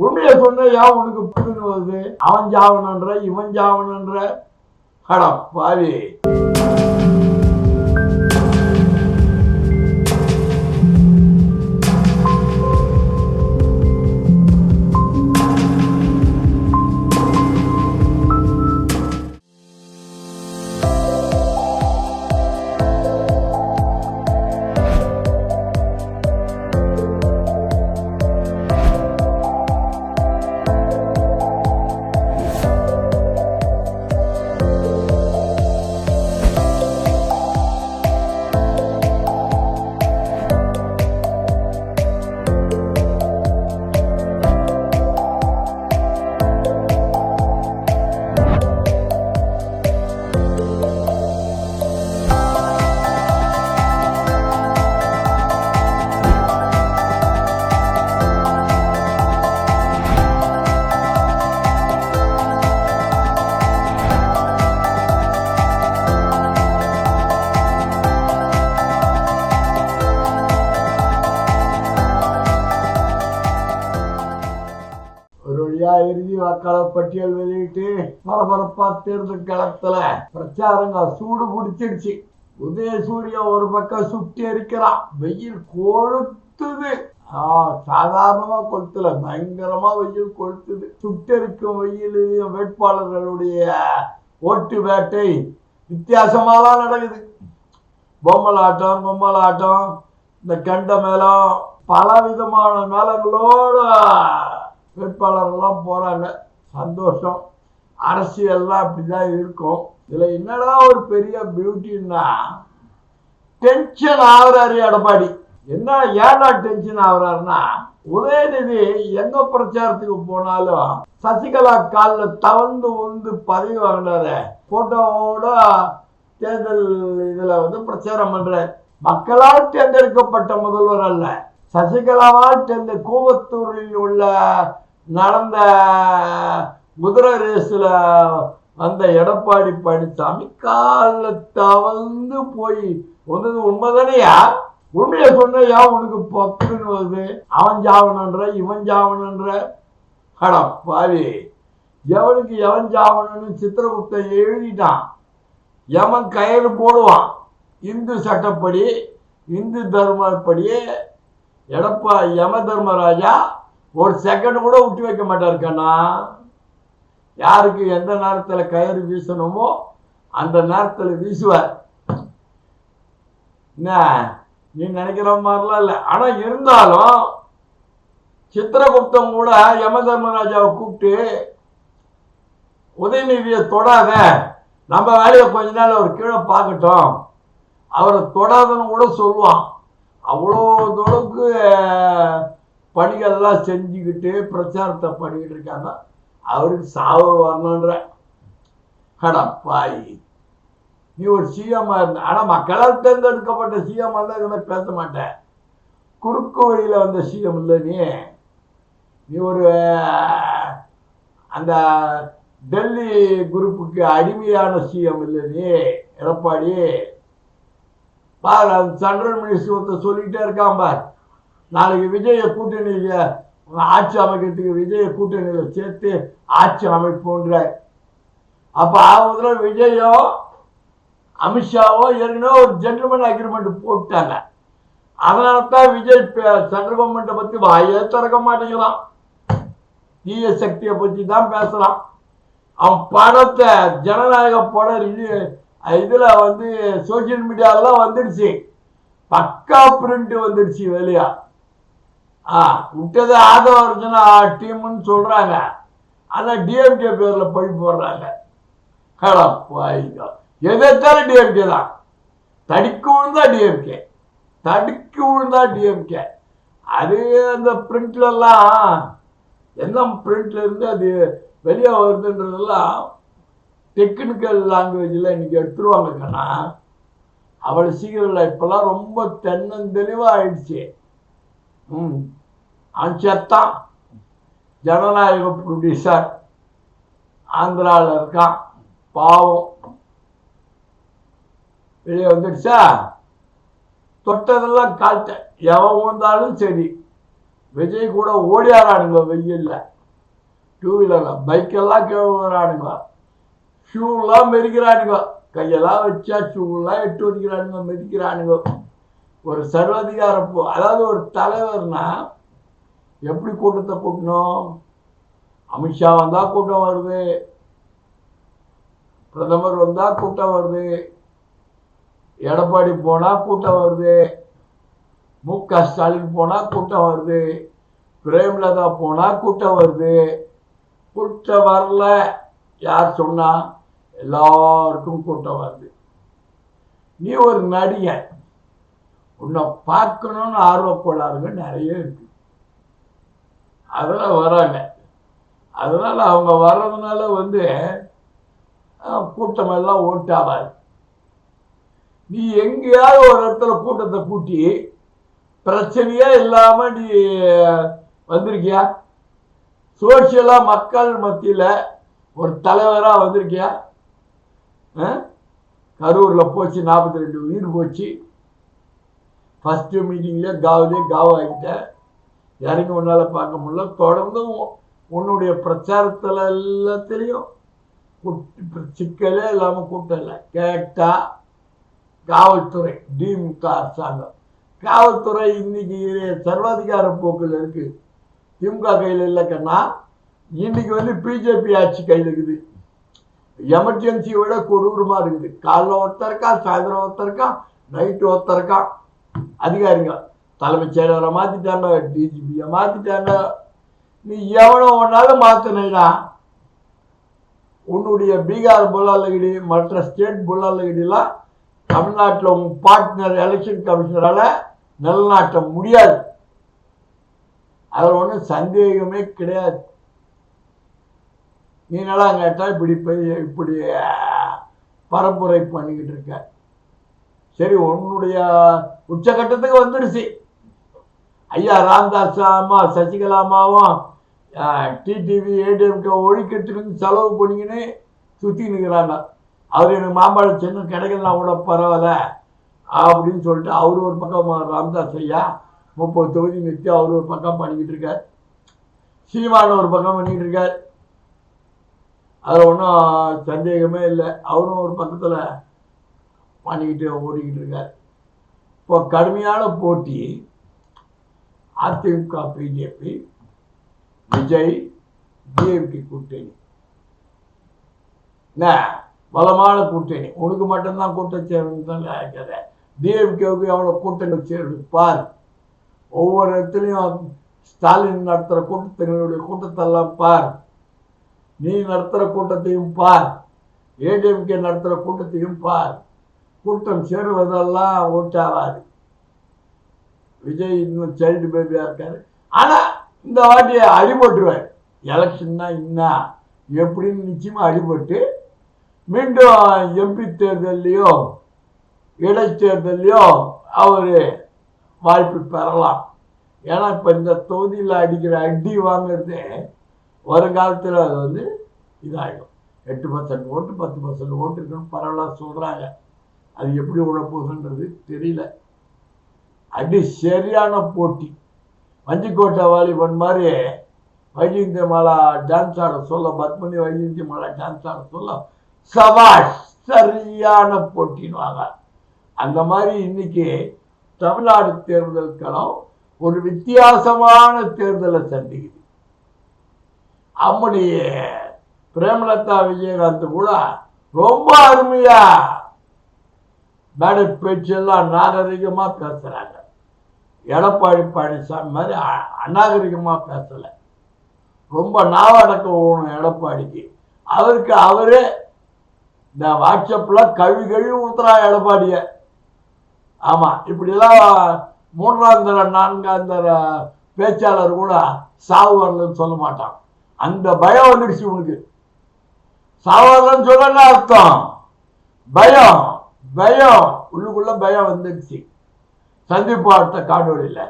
உண்மையை சொன்ன ஏன் உனக்கு புரிஞ்சு வருது? அவன் ஜாவனன்ற இவன் ஜாவனன்ற அடா பாவி. இறுதி வாக்காளர் பட்டியல் வெளியிட்டு பரபரப்பா தேர்தல் களத்துல பிரச்சாரங்க சூடு பிடிச்சிருச்சு. உதயசூரிய ஒரு பக்கம் சுட்டி இருக்கிறான், வெயில் கொளுத்துது. சாதாரணமா கொளுத்துல, பயங்கரமா வெயில் கொளுத்துது. சுட்டெரிக்கும் வெயில் வேட்பாளர்களுடைய ஓட்டு வேட்டை வித்தியாசமாலாம் நடக்குது. பொம்மலாட்டம், இந்த கண்ட மேளம், பல விதமான மேளங்களோட வேட்பாளர்கள்லாம் போறாங்க. சந்தோஷம். அரசியல்லாம் அப்படிதான் இருக்கும். இதுல என்னடா ஒரு பெரிய பியூட்டின்னா, டென்ஷன் ஆகுறாரு எடப்பாடி. என்ன ஏடா டென்ஷன் ஆகுறாருன்னா, உதயநிதி எங்க பிரச்சாரத்துக்கு போனாலும் சசிகலா காலில் தவந்து உந்து பதவி வாங்கினாரு. போட்டோவோட தேர்தல் இதுல பிரச்சாரம் பண்ற. மக்களால் தேர்ந்தெடுக்கப்பட்ட முதல்வர் அல்ல, சசிகலாவால் தேர்ந்த கூவத்தூரில் உள்ள நடந்த குதிரை ரேஸ்ல வந்த எடப்பாடி பழனிசாமி காலில் தவந்து போய் வந்தது உண்மைதானையா? உண்மையை சொன்னையா உனக்கு பக்குன்னு வருது? அவன் ஜாவனன்ற இவன் ஜாவனன்ற அடா பாவி. எவனுக்கு எவன் ஜாவனன்னு சித்திரகுப்தன் எழுதிட்டான். எவன் கயிறு போடுவான். இந்து சட்டப்படி, இந்து தர்மப்படி யம தர்மராஜா ஒரு செகண்ட் கூட விட்டு வைக்க மாட்டார் கண்ணா. யாருக்கு எந்த நேரத்தில் கயிறு வீசணுமோ அந்த நேரத்தில் வீசுவார். என்ன நீ நினைக்கிற மாதிரிலாம் இல்லை. ஆனா இருந்தாலும் சித்திரகுப்தம் கூட யம தர்மராஜாவை கூப்பிட்டு, உதயநிதியை தொடாத, நம்ம வேலையை கொஞ்ச நாள் அவர் கீழே பார்க்கட்டும், அவரை தொடாதன்னு கூட சொல்லுவான். அவ்வளோ தொலைவுக்கு பணிகள்லாம் செஞ்சுக்கிட்டு பிரச்சாரத்தை பண்ணிக்கிட்டு இருக்காங்க. அவருக்கு சாவு வரணுன்ற பாய். நீ ஒரு சிஎம்மா இருந்த, ஆனா மக்களால் தேர்ந்தெடுக்கப்பட்ட சிஎம் தான் இதெல்லாம் பேச மாட்டேன். குறுக்கு வழியில வந்த சிஎம் இல்லை நீ ஒரு அந்த டெல்லி குரூப்புக்கு அடிமையான சிஎம் இல்லை நீ எடப்பாடி. பார், சென்ட்ரல் மினிஸ்டர் சொல்லிக்கிட்டே இருக்கான் பார். நாளைக்கு விஜய கூட்டணியில ஆட்சி அமைக்கிறதுக்கு விஜய கூட்டணியில சேர்த்து ஆட்சி அமைப்போன்ற. அப்ப ஆகுதுல விஜயோ அமித்ஷாவோ ஏற்கனவே ஒரு ஜென்டில்மேன் அக்ரிமெண்ட் போட்டாங்க. அதனால தான் விஜய் சென்ட்ரல் கவர்மெண்ட்டை பத்தி வாயே திறக்க மாட்டேங்கிறான். தீய சக்தியை பத்தி தான் பேசலாம். அவன் படத்தை ஜனநாயக படம் இதுல சோசியல் மீடியாலாம் வந்துடுச்சு. பக்கா பிரிண்ட் வந்துடுச்சு வெளியா. விட்டது ஆதவ அர்ஜுனா டீம்னு சொல்றாங்க. ஆனா டிஎம்கே பேர்ல பழி போடுறாங்க. எதாலும் டிஎம்கே தான். தடுக்கி விழுந்தா டிஎம்கே. அது அந்த பிரிண்ட்ல எல்லாம் என்ன பிரிண்ட்ல இருந்து அது வெளியே வருதுன்றதெல்லாம் டெக்னிக்கல் லாங்குவேஜ்ல இன்னைக்கு எடுத்துருவாங்க கண்ணா. அவளை சீக்கிரம் இல்லை. இப்பெல்லாம் ரொம்ப தென்னந்தெளிவா ஆயிடுச்சு. அஞ்சத்தான் ஜனநாயக ப்ரொடியூசர் ஆந்திராவில் இருக்கான். பாவம் வெளியே வந்துடுச்சா. தொட்டதெல்லாம் காட்ட எவன் வந்தாலும் சரி, விஜய் கூட ஓடியாரானுங்க வெயில்ல, டூ வீலர்ல பைக்கெல்லாம் கேட்குறானுங்க, ஷூலாம் மெதிக்கிறானுங்க, கையெல்லாம் வச்சா ஷூலாம் எட்டு வதிக்கிறானுங்க, மெதிக்கிறானுங்க. ஒரு சர்வாதிகார அதாவது ஒரு தலைவர்னா எப்படி கூட்டத்தை கூட்டணும்? அமித்ஷா வந்தா கூட்டம் வருது, பிரதமர் வந்தா கூட்டம் வருது, எடப்பாடி போனா கூட்டம் வருது, மு.க. ஸ்டாலின் போனா கூட்டம் வருது, பிரேமலதா போனா கூட்டம் வருது. கூட்டம் வரல யார் சொன்னா? எல்லாருக்கும் கூட்டம் வருது. நீ ஒரு நடிகன், உன்னை பார்க்கணும்னு ஆர்வப்படாதுங்க நிறைய இருக்கு, அதெல்லாம் வராங்க. அதனால அவங்க வர்றதுனால கூட்டம் எல்லாம் ஓட்டாவாது. நீ எங்கேயாவது ஒரு இடத்துல கூட்டத்தை கூட்டி பிரச்சனையே இல்லாம நீ வந்திருக்கியா? சோசியலா மக்கள் மத்தியில ஒரு தலைவரா வந்திருக்கியா? கரூர்ல போச்சு, 42 உயிர் போச்சு. ஃபர்ஸ்ட் மீட்டிங்ல காவ் ஆகிட்ட, இறங்கி உன்னால பார்க்க முடியல. தொடர்ந்து உன்னுடைய பிரச்சாரத்துல எல்லாத்திலையும் சிக்கலே இல்லாம கூட்டம் இல்லை. கேட்டா காவல்துறை, திமுக அரசாங்கம், காவல்துறை இன்னைக்கு சர்வாதிகார போக்கில் இருக்கு. திமுக கையில் இல்லை கண்ணா, இன்னைக்கு பிஜேபி ஆட்சி கையில் இருக்குது. எமர்ஜென்சியை விட கொடூரமா இருக்குது. காலைல ஒருத்தருக்கா, சாயந்தரம் ஒருத்தருக்கா, நைட்டு ஒருத்தருக்கா. அதிகாரிங்க தலைமைச் செயலரை மாத்திட்டாங்க, டிஜிபியை மாத்திட்டாங்க. நீ எவனோ ஒன்னாலும் மாத்தினா உன்னுடைய பீகார் புல்லாலகிடி, மற்ற ஸ்டேட் புல்லாலகிடிலாம் தமிழ்நாட்டில் உங்க பார்ட்னர் எலெக்ஷன் கமிஷனரால நிலநாட்ட முடியாது. அதில் ஒன்றும் சந்தேகமே கிடையாது. நீ நல்லா கேட்டா இப்படி பரப்புரை பண்ணிக்கிட்டு இருக்க. சரி, உன்னுடைய உச்சகட்டத்துக்கு வந்துடுச்சு. ஐயா ராமதாஸ் அம்மா சசிகலாமாவும் டிடிவி ஏடிஎம்கே ஒழிக்கிறதுக்கு செலவு பண்ணிங்கன்னு சுற்றி நிற்கிறாங்க. அவர் எனக்கு மாம்பழ சின்னம் கிடைக்கலாம் கூட பரவாயில்ல அப்படின்னு சொல்லிட்டு அவரு ஒரு பக்கம், ராமதாஸ் ஐயா 30 தொகுதி நிறுத்தி அவர் ஒரு பக்கம் பண்ணிக்கிட்டு இருக்கார். சீமான ஒரு பக்கம் பண்ணிக்கிட்டு இருக்கார். அதில் ஒன்றும் சந்தேகமே இல்லை. அவரும் ஒரு பக்கத்தில் பண்ணிக்கிட்டு ஓடிக்கிட்டு இருக்கார். இப்போ கடுமையான போட்டி அதிமுக, பிஜேபி, விஜய், டிஎம்கே கூட்டணி. என்ன பலமான கூட்டணி. உனக்கு மட்டும்தான் கூட்டம் சேருன்னு தான் நினைக்கிறேன். டிஎம்கேவுக்கு எவ்வளோ கூட்டணி சேருது பார். ஒவ்வொரு இடத்துலையும் ஸ்டாலின் நடத்துகிற கூட்டத்தினுடைய கூட்டத்தெல்லாம் பார். நீ நடத்துகிற கூட்டத்தையும் பார், ஏடிஎம்கே நடத்துகிற கூட்டத்தையும் பார். கூட்டம் சேருவதெல்லாம் ஓட்டாவாது. விஜய் இன்னும் சைல்டு பேபியா இருக்காரு. ஆனா இந்த வாட்டி அடிபட்டுருவார். எலெக்ஷன்னா இன்னும் எப்படின்னு நிச்சயமா அடிபட்டு மீண்டும் எம்பி தேர்தலையோ இடைத்தேர்தலையோ அவரு வாய்ப்பு பெறலாம். ஏன்னா இப்ப இந்த தொகுதியில் அடிக்கிற அடி வாங்கிறது வருங்காலத்தில் அது இதாகிடும். 8% ஓட்டு 10% ஓட்டு இருக்குன்னு பரவாயில்ல சொல்றாங்க. அது எப்படி உழப்போகுதுன்றது தெரியல. அடி சரியான போட்டி. வஞ்சிக்கோட்டை வாலிபன் மாதிரி வைஜெயந்தி மாலா டான்ஸ் ஆட சொல்ல, பத்மினி வைஜெயந்தி மாலா டான்ஸ் ஆட சொல்ல, சபாஷ் சரியான போட்டின்வாங்க. அந்த மாதிரி இன்னைக்கு தமிழ்நாடு தேர்தல் களம் ஒரு வித்தியாசமான தேர்தலை சந்திக்குது. அப்படி பிரேமலதா விஜயகாந்த் கூட ரொம்ப அருமையா மேடை பேச்செல்லாம் நாகரிகமா பேசுறாங்க. எடப்பாடி பழனிசாமி மாதிரி அநாகரிகமா பேசல. ரொம்ப நாவடக்கம் போகணும் எடப்பாடிக்கு. அவருக்கு அவரே இந்த வாட்ஸ்அப்ல கழுவி ஊத்துறா எடப்பாடிய. ஆமா, இப்படிலாம் 3ஆம் தர 4ஆம் தர பேச்சாளர் கூட சாவு வரலன்னு சொல்ல மாட்டான். அந்த பயம் வந்துடுச்சு உனக்கு. சாவரலன்னு சொல்ல அர்த்தம் பயம். பயம் உள்ளுக்குள்ள பயம் வந்துடுச்சு. சந்திப்பு அடுத்த காணொளியில்.